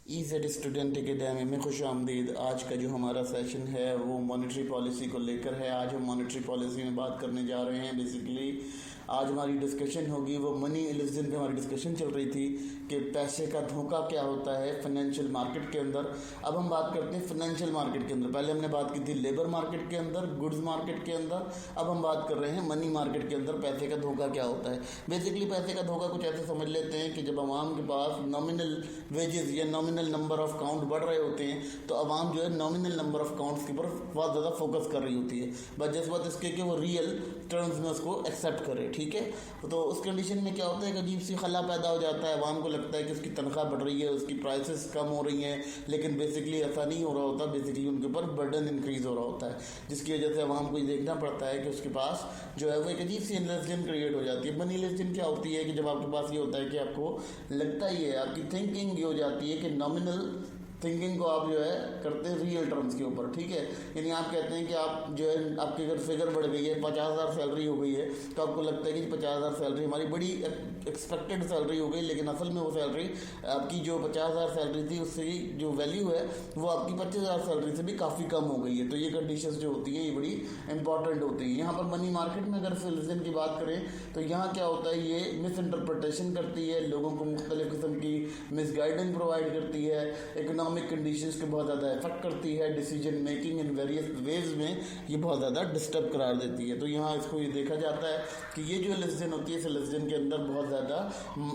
ईज़ेड student academy में खुश आमदीद। आज का जो हमारा सेशन है वो मॉनेटरी पॉलिसी को लेकर है। आज हम मॉनेटरी पॉलिसी में बात करने जा रहे हैं। बेसिकली आज हमारी डिस्कशन होगी वो मनी इल्यूजन पे हमारी डिस्कशन चल रही थी कि पैसे का धोखा क्या होता है फाइनेंशियल मार्केट के अंदर। अब हम बात करते हैं फाइनेंशियल मार्केट के अंदर। पहले हमने बात की थी लेबर मार्केट के अंदर, गुड्स मार्केट के अंदर। अब हम बात कर रहे हैं मनी मार्केट के अंदर पैसे का धोखा क्या होता है। बेसिकली पैसे का धोखा कुछ ऐसे समझ लेते हैं कि जब आवाम के पास नॉमिनल वेजेस या नॉमिनल नंबर ऑफ काउंट बढ़ रहे होते हैं तो आवाम जो है नॉमिनल नंबर ऑफ काउंट्स के ऊपर बहुत ज़्यादा फोकस कर रही होती है, बस जिस बात इसके कि वो रियल टर्म्स में उसको एक्सेप्ट करे। ठीक है, तो उस कंडीशन में क्या होता है कि अजीब सी खला पैदा हो जाता है। आवाम को लगता है कि उसकी तनख्वाह बढ़ रही है, उसकी प्राइसेस कम हो रही हैं, लेकिन बेसिकली ऐसा नहीं हो रहा होता। बेसिकली उनके ऊपर बर्डन इंक्रीज हो रहा होता है, जिसकी वजह से आवाम को ये देखना पड़ता है कि उसके पास जो है वो एक अजीब सी इल्यूजन क्रिएट हो जाती है। मनी इल्यूजन क्या होती है कि जब आपके पास ये होता है कि आपको लगता ही है, आपकी थिंकिंग ये हो जाती है कि नॉमिनल थिंकिंग को आप जो है करते हैं रियल टर्म्स के ऊपर। ठीक है, यानी आप कहते हैं कि आप जो है आपकी अगर फिगर बढ़ गई है, 50,000 सैलरी हो गई है, तो आपको लगता है कि 50,000 सैलरी हमारी बड़ी एक्सपेक्टेड सैलरी हो गई, लेकिन असल में वो सैलरी आपकी जो 50,000 सैलरी थी उससे जो वैल्यू है वो आपकी 25,000 सैलरी से भी काफ़ी कम हो गई है। तो ये कंडीशंस जो होती हैं ये बड़ी इंपॉर्टेंट होती है। यहाँ पर मनी मार्केट में अगर इल्यूजन की बात करें तो यहाँ क्या होता है, ये मिस इंटरप्रटेशन करती है, लोगों को मुख्तलिफ किस्म की मिस गाइडेंस प्रोवाइड करती है, इकोनॉमिक कंडीशंस को बहुत ज़्यादा इफेक्ट करती है, decision making in various ways में ये बहुत ज़्यादा डिस्टर्ब करार देती है। तो यहाँ इसको ये देखा जाता है कि ये जो इल्यूजन होती है इस इल्यूजन के अंदर बहुत ज़्यादा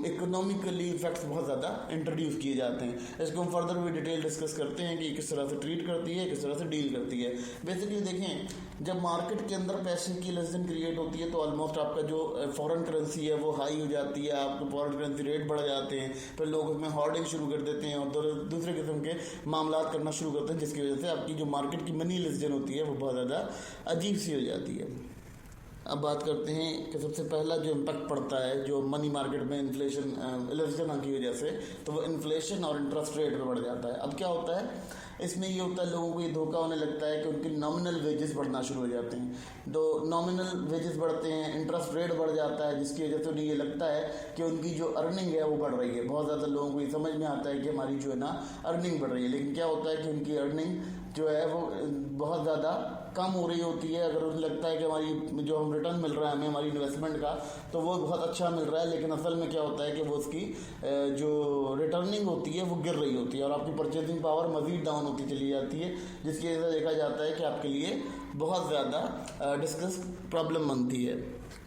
इकोनॉमिकली इफेक्ट्स बहुत ज़्यादा इंट्रोड्यूस किए जाते हैं। इसको हम फर्दर भी डिटेल डिस्कस करते हैं कि किस तरह से ट्रीट करती है, किस तरह से डील करती है। बेसिकली देखें, जब मार्केट के अंदर पैसे की इल्यूजन क्रिएट होती है तो ऑलमोस्ट आपका जो फॉरेन करेंसी है वो हाई हो जाती है, आपके फॉरेन करेंसी रेट बढ़ जाते हैं, फिर लोग उसमें हॉर्डिंग शुरू कर देते हैं और दूसरे किस्म के मामला करना शुरू करते हैं, जिसकी वजह से आपकी जो मार्केट की मनी इल्यूजन होती है वो बहुत ज़्यादा अजीब सी हो जाती है। अब बात करते हैं कि सबसे पहला जो इम्पैक्ट पड़ता है जो मनी मार्केट में इन्फ्लेशन इल्यूजन की वजह से, तो वो इन्फ्लेशन और इंटरेस्ट रेट पर बढ़ जाता है। अब क्या होता है इसमें, ये होता है लोगों को ये धोखा होने लगता है कि उनकी नॉमिनल वेजेस बढ़ना शुरू हो जाते हैं। तो नॉमिनल वेजेस बढ़ते हैं, इंटरेस्ट रेट बढ़ जाता है, जिसकी वजह से उन्हें ये लगता है कि उनकी जो अर्निंग है वो बढ़ रही है। बहुत ज़्यादा लोगों को ये समझ में आता है कि हमारी जो है ना अर्निंग बढ़ रही है, लेकिन क्या होता है कि उनकी अर्निंग जो है वो बहुत ज़्यादा कम हो रही होती है। अगर उन्हें लगता है कि हमारी जो हम रिटर्न मिल रहा है हमें हमारी इन्वेस्टमेंट का, तो वो बहुत अच्छा मिल रहा है, लेकिन असल में क्या होता है कि वो उसकी जो रिटर्निंग होती है वो गिर रही होती है और आपकी परचेजिंग पावर मज़ीद डाउन होती चली जाती है, जिसकी वजह से देखा जाता है कि आपके लिए बहुत ज़्यादा डिस्कस प्रॉब्लम बनती है।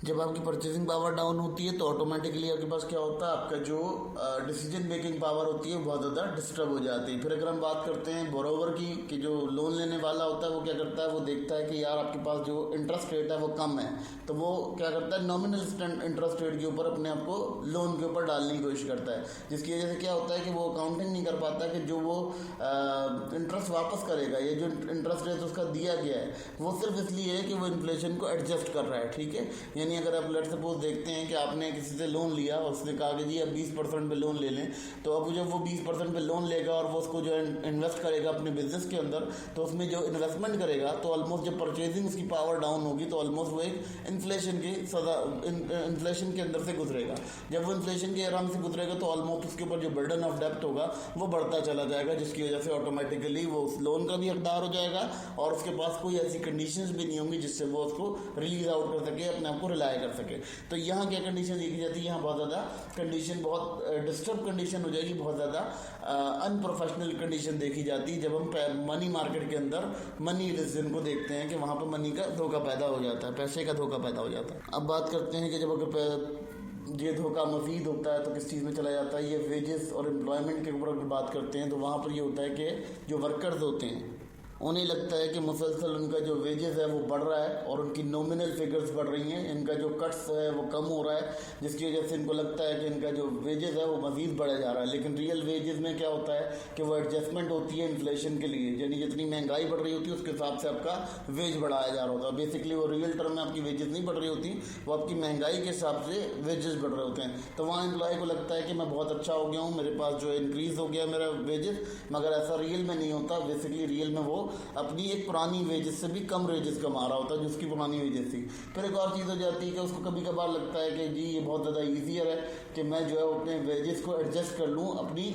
जब आपकी परचेजिंग पावर डाउन होती है तो ऑटोमेटिकली आपके पास क्या होता है, आपका जो डिसीजन मेकिंग पावर होती है बहुत ज़्यादा डिस्टर्ब हो जाती है। फिर अगर हम बात करते हैं बोरोवर की, कि जो लोन लेने वाला होता है वो क्या करता है, वो देखता है कि यार आपके पास जो इंटरेस्ट रेट है वो कम है, तो वो क्या करता है नॉमिनल इंटरेस्ट रेट के ऊपर अपने आप को लोन के ऊपर डालने की कोशिश करता है, जिसकी वजह से क्या होता है कि वो अकाउंटिंग नहीं कर पाता कि जो वो इंटरेस्ट वापस करेगा, ये जो इंटरेस्ट रेट उसका दिया गया है वो सिर्फ इसलिए है कि वो इन्फ्लेशन को एडजस्ट कर रहा है। ठीक है, यानी अगर आप लेट सपोज देखते हैं कि आपने किसी से लोन लिया और उसने कहा कि जी अब 20% पे लोन ले लें, तो अब जब वो 20% पे लोन लेगा और वो उसको जो है इन्वेस्ट करेगा अपने बिजनेस के अंदर, तो उसमें जो इन्वेस्टमेंट करेगा तो ऑलमोस्ट जब परचेजिंग उसकी पावर डाउन होगी तो ऑलमोस्ट वो एक इन्फ्लेशन के अंदर से गुजरेगा। जब वो इन्फ्लेशन के आराम से गुजरेगा तो ऑलमोस्ट उसके ऊपर जो बर्डन ऑफ डेप्ट होगा वो बढ़ता चला जाएगा, जिसकी वजह से ऑटोमेटिकली वो उस लोन का भी हकदार हो जाएगा और उसके पास कोई ऐसी कंडीशंस भी नहीं होंगी जिससे वो उसको रिलीज आउट कर सके, अपने आप को रिलाय कर सके। तो यहाँ क्या कंडीशन देखी जाती है, यहाँ बहुत ज़्यादा कंडीशन बहुत डिस्टर्ब कंडीशन हो जाएगी, बहुत ज़्यादा अनप्रोफेशनल कंडीशन देखी जाती है जब हम मनी मार्केट के अंदर मनी इल्यूजन को देखते हैं कि वहाँ पर मनी का धोखा पैदा हो जाता है, पैसे का धोखा पैदा हो जाता है। अब बात करते हैं कि जब अगर ये धोखा मज़ीद होता है तो किस चीज़ में चला जाता है, ये वेजेस और एम्प्लॉयमेंट के ऊपर अगर बात करते हैं तो वहाँ पर ये होता है कि जो वर्कर्स होते हैं उन्हें लगता है कि मुसलसल उनका जो वेजेस है वो बढ़ रहा है और उनकी नॉमिनल फिगर्स बढ़ रही हैं, इनका जो कट्स है वो कम हो रहा है, जिसकी वजह से इनको लगता है कि इनका जो वेजेस है वो मज़ीद बढ़ा जा रहा है। लेकिन रियल वेजेस में क्या होता है कि वो एडजस्टमेंट होती है इन्फ्लेशन के लिए, यानी जितनी महंगाई बढ़ रही होती है उसके हिसाब से आपका वेज बढ़ाया जा रहा होता है। बेसिकली वो रियल टर्म में आपकी वेजेस नहीं बढ़ रही होती, वो आपकी महंगाई के हिसाब से वेजेस बढ़ रहे होते हैं। तो वहाँ एम्प्लॉय को लगता है कि मैं बहुत अच्छा हो गया हूँ, मेरे पास जो इंक्रीज़ हो गया मेरा वेजेस, मगर ऐसा रियल में नहीं होता। बेसिकली रियल में वो अपनी एक पुरानी वेजेस से भी कम वेजेस कमा रहा होता है जो उसकी पुरानी वेजेस थी। फिर एक और चीज़ हो जाती है कि उसको कभी कभार लगता है कि जी ये बहुत ज़्यादा ईजियर है कि मैं जो है अपने वेजेस को एडजस्ट कर लूँ अपनी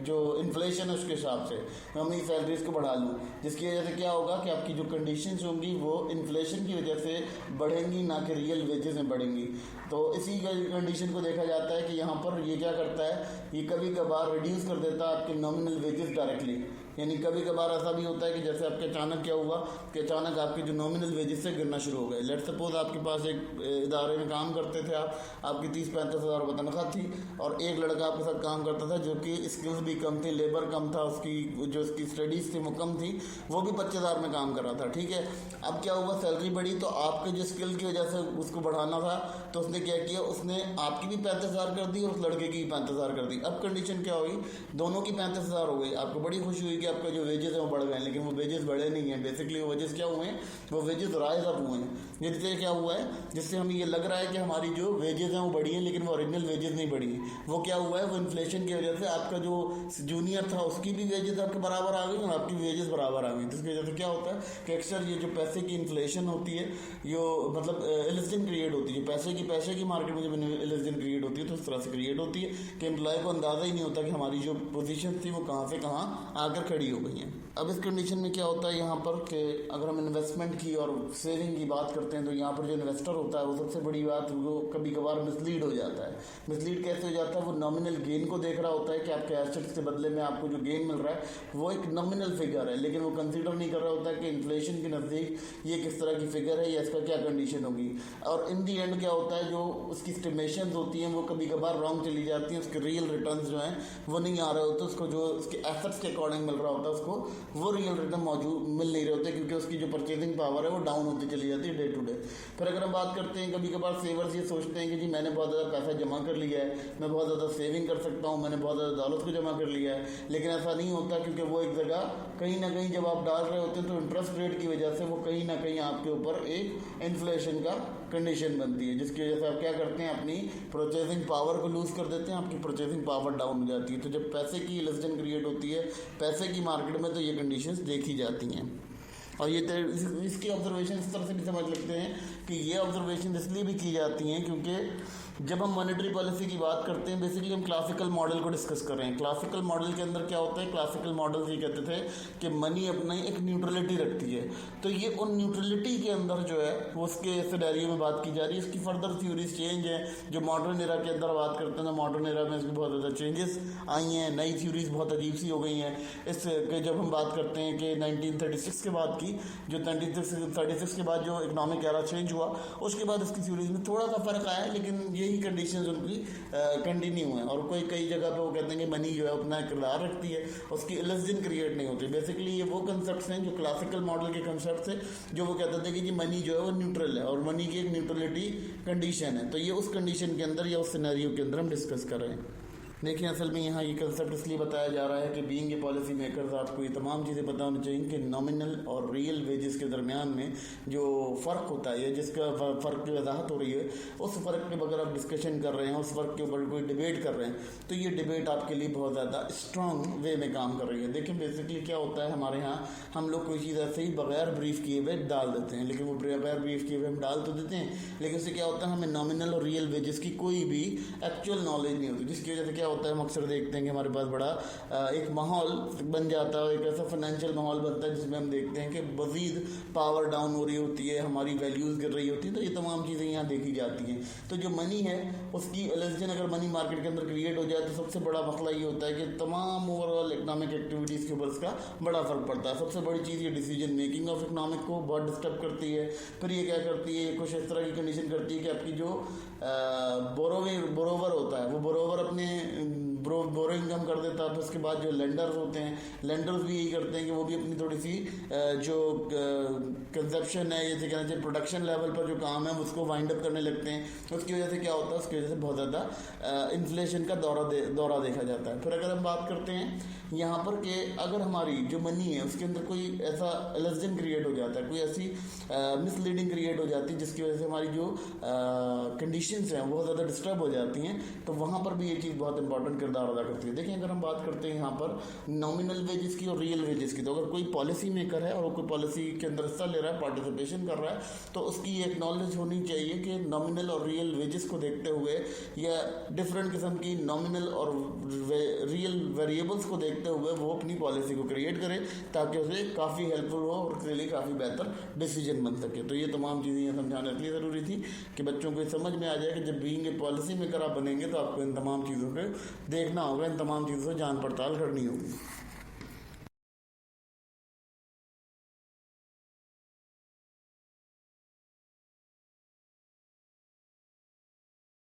जो इन्फ्लेशन है उसके हिसाब से, मैं अपनी सैलरीज को बढ़ा लूँ, जिसकी वजह से क्या होगा कि आपकी जो कंडीशंस होंगी वो इन्फ्लेशन की वजह से बढ़ेंगी, ना कि रियल वेजेस में बढ़ेंगी। तो इसी कंडीशन को देखा जाता है कि यहाँ पर ये क्या करता है, ये कभी कभार रिड्यूस कर देता है आपके नॉमिनल वेजेस डायरेक्टली। यानी कभी कभार ऐसा भी होता है कि जैसे आपके अचानक क्या हुआ कि अचानक आपके जो नॉमिनल वेजेस से गिरना शुरू हो गए। लेट सपोज आपके पास एक इदारे में काम करते थे आप, आपकी 30-35 हज़ार रुपये तनख्वाह थी और एक लड़का आपके साथ काम करता था जो कि स्किल्स भी कम थी, लेबर कम था, उसकी जो उसकी स्टडीज़ थी वो कम थी, वो भी 25,000 में काम कर रहा था, ठीक है। अब क्या हुआ, सैलरी बढ़ी तो आपके जो स्किल की वजह से उसको बढ़ाना था तो उसने क्या किया, उसने आपकी भी 35,000 कर दी और उस लड़के की भी 35,000 कर दी। अब कंडीशन क्या हुई, दोनों की 35,000 हो गई। आपको बड़ी खुशी हुई कि आपका जो वेजेस है वो बढ़ गए, लेकिन वो वेजेस बढ़े नहीं हैं। बेसिकली वो वेजेस क्या हुए हैं, वो वेजेस राइज अप हुए हैं। जिससे क्या हुआ है, जिससे हमें ये लग रहा है कि हमारी जो वेजेस हैं वो बढ़ी हैं, लेकिन वो ओरिजिनल वेजेस नहीं बढ़ी है। वो क्या हुआ है, वो इन्फ्लेशन की वजह से आपका जो जूनियर था उसकी भी वेजेस आपके बराबर आ गई और आपकी वेजेस बराबर आ गई। जिसकी वजह से क्या होता है कि अक्सर ये जो पैसे की इन्फ्लेशन होती है, यो मतलब इल्यूजन क्रिएट होती है। पैसे की मार्केट में जब इल्यूजन क्रिएट होती है तो इस तरह से क्रिएट होती है कि एम्प्लॉय को अंदाज़ा ही नहीं होता कि हमारी जो पोजीशन थी वो कहाँ से कहाँ आकर खड़ी हो गई हैं। अब इस कंडीशन में क्या होता है यहाँ पर कि अगर हम इन्वेस्टमेंट की और सेविंग की बात करते हैं तो यहाँ पर जो इन्वेस्टर होता है वो सबसे बड़ी बात, वो कभी कभार मिसलीड हो जाता है। मिसलीड कैसे हो जाता है, वो नॉमिनल गेन को देख रहा होता है कि आपके एसेट्स के बदले में आपको जो गेन मिल रहा है वो एक नॉमिनल फिगर है, लेकिन वो कंसीडर नहीं कर रहा होता है कि इन्फ्लेशन के नज़दीक ये किस तरह की फिगर है या इसका क्या कंडीशन होगी। और इन दी एंड क्या होता है, जो उसकी स्टिमेशंस होती हैं वो कभी कभार रॉन्ग चली जाती हैं, उसके रियल रिटर्न्स जो हैं वो नहीं आ रहे होते, उसको जो उसके एसेट्स के अकॉर्डिंग मिल रहा होता है उसको वो रियल रिटर्न मौजूद मिल नहीं रहे होते, क्योंकि उसकी जो परचेजिंग पावर है वो डाउन होती चली जाती है डे टू डे। फिर अगर हम बात करते हैं, कभी कभार सेवर्स ये सोचते हैं कि जी मैंने बहुत ज़्यादा पैसा जमा कर लिया है, मैं बहुत ज़्यादा सेविंग कर सकता हूँ, मैंने बहुत ज़्यादा दौलत को जमा कर लिया है, लेकिन ऐसा नहीं होता, क्योंकि वो एक जगह कहीं ना कहीं जब आप डाल रहे होते हैं तो इंटरेस्ट रेट की वजह से वो कहीं ना कहीं आपके ऊपर एक इन्फ्लेशन का कंडीशन बनती है, जिसकी वजह से आप क्या करते हैं, अपनी परचेजिंग पावर को लूज़ कर देते हैं, आपकी परचेजिंग पावर डाउन हो जाती है। तो जब पैसे की इल्यूजन क्रिएट होती है पैसे की मार्केट में तो ये कंडीशंस देखी जाती हैं। और ये इसकी ऑब्जर्वेशन इस तरह से भी समझ लगते हैं कि ये ऑब्जर्वेशन इसलिए भी की जाती हैं क्योंकि जब हम मॉनेटरी पॉलिसी की बात करते हैं, बेसिकली हम क्लासिकल मॉडल को डिस्कस कर रहे हैं। क्लासिकल मॉडल के अंदर क्या होता है, क्लासिकल मॉडल ये कहते थे कि मनी अपना एक न्यूट्रलिटी रखती है, तो ये उन न्यूट्रलिटी के अंदर जो है वो उसके सिनेरियो में बात की जा रही है। इसकी फर्दर थ्योरीज चेंज है, जो मॉडर्न एरा के अंदर बात करते हैं तो मॉडर्न एरा में इसकी बहुत ज़्यादा चेंजेस आई हैं, नई थ्योरीज बहुत अजीब सी हो गई हैं। इसके जब हम बात करते हैं कि 1936 के बाद की, जो 1936 के बाद जो इकनॉमिक एरा चेंज हुआ उसके बाद इसकी थ्योरीज में थोड़ा सा फ़र्क आया, लेकिन यही कंडीशंस उनकी कंटिन्यू हैं। और कई जगह पे वो कहते हैं कि मनी जो है अपना किरदार रखती है, उसकी इल्यूजन क्रिएट नहीं होती। बेसिकली ये वो कंसेप्ट्स हैं जो क्लासिकल मॉडल के कंसेप्ट्स हैं, जो वो कहते थे कि जी मनी जो है वो न्यूट्रल है और मनी की एक न्यूट्रलिटी कंडीशन है। तो ये उस कंडीशन के अंदर या उस सिनेरियो के अंदर हम डिस्कस कर रहे हैं। देखिए असल में यहाँ ये कंसेप्ट इसलिए बताया जा रहा है कि बीइंग ए पॉलिसी मेकर्स आपको ये तमाम चीज़ें पता होनी चाहिए कि नॉमिनल और रियल वेजेस के दरमियान में जो फ़र्क होता है या जिसका फ़र्क की वजाहत हो रही है, उस फ़र्क के अगर आप डिस्कशन कर रहे हैं, उस फ़र्क के ऊपर कोई डिबेट कर रहे हैं, तो ये डिबेट आपके लिए बहुत ज़्यादा स्ट्रॉन्ग वे में काम कर रही है। देखिए बेसिकली क्या होता है, हमारे यहाँ हम लोग कोई चीज़ ऐसे ही बगैर ब्रीफ किए हुए डाल देते हैं, लेकिन वो बगैर ब्रीफ किए हुए हम डाल तो देते हैं, लेकिन उससे क्या होता है, हमें नॉमिनल और रियल वेजेस की कोई भी एक्चुअल नॉलेज नहीं होती, जिसकी वजह से क्या होता है हम अक्सर देखते हैं कि हमारे पास बड़ा एक माहौल बन जाता है, एक ऐसा फाइनेंशियल माहौल बनता है जिसमें हम देखते हैं कि मज़ीद पावर डाउन हो रही होती है, हमारी वैल्यूज़ गिर रही होती है। तो ये तमाम चीज़ें यहाँ देखी जाती हैं। तो जो मनी है उसकी इल्यूजन अगर मनी मार्केट के अंदर क्रिएट हो जाए तो सबसे बड़ा मसला ये होता है कि तमाम ओवरऑल इकनॉमिक एक्टिविटीज़ के ऊपर इसका बड़ा फ़र्क पड़ता है। सबसे बड़ी चीज़ ये डिसीजन मेकिंग ऑफ इकनॉमिक को बहुत डिस्टर्ब करती है। फिर ये क्या करती है, कुछ इस तरह की कंडीशन करती है कि आपकी जो बोरोवर होता है वो बोरोवर अपने बोरोइंग कम कर देता है। तो उसके बाद जो लेंडर्स होते हैं, लेंडर्स भी यही करते हैं कि वो भी अपनी थोड़ी सी जो कंजप्शन है, जैसे कहना चाहिए प्रोडक्शन लेवल पर जो काम है उसको वाइंड अप करने लगते हैं। उसकी वजह से क्या होता है, उसकी वजह से बहुत ज़्यादा इन्फ्लेशन का दौरा देखा जाता है। फिर अगर हम बात करते हैं यहाँ पर कि अगर हमारी जो मनी है उसके अंदर कोई ऐसा इल्यूजन क्रिएट हो जाता है, कोई ऐसी मिसलीडिंग क्रिएट हो जाती है जिसकी वजह से हमारी जो कंडीशंस हैं बहुत ज़्यादा डिस्टर्ब हो जाती हैं, तो वहाँ पर भी ये चीज़ बहुत इंपॉर्टेंट किरदार किरदार अदा करती है। देखिए, अगर हम बात करते हैं यहाँ पर नॉमिनल वेजेस की और रियल वेजेस की, तो अगर कोई पॉलिसी मेकर है और वो कोई पॉलिसी के अंदर हिस्सा ले रहा है, पार्टिसिपेशन कर रहा है, तो उसकी एक नॉलेज होनी चाहिए कि नॉमिनल और रियल वेजेस को देखते हुए या डिफरेंट किस्म की नॉमिनल और रियल वेरिएबल्स को देखते हुए वो अपनी पॉलिसी को क्रिएट करे, ताकि उसे काफ़ी हेल्पफुल हो और उसके लिए काफ़ी बेहतर डिसीजन बन सके। तो ये तमाम चीज़ें यहाँ समझाने के लिए ज़रूरी थी कि बच्चों को समझ में आ जाए कि जब बीइंग ए पॉलिसी मेकर आप बनेंगे तो आपको इन तमाम चीज़ों को देखना होगा, इन तमाम चीज़ों से जान पड़ताल करनी होगी।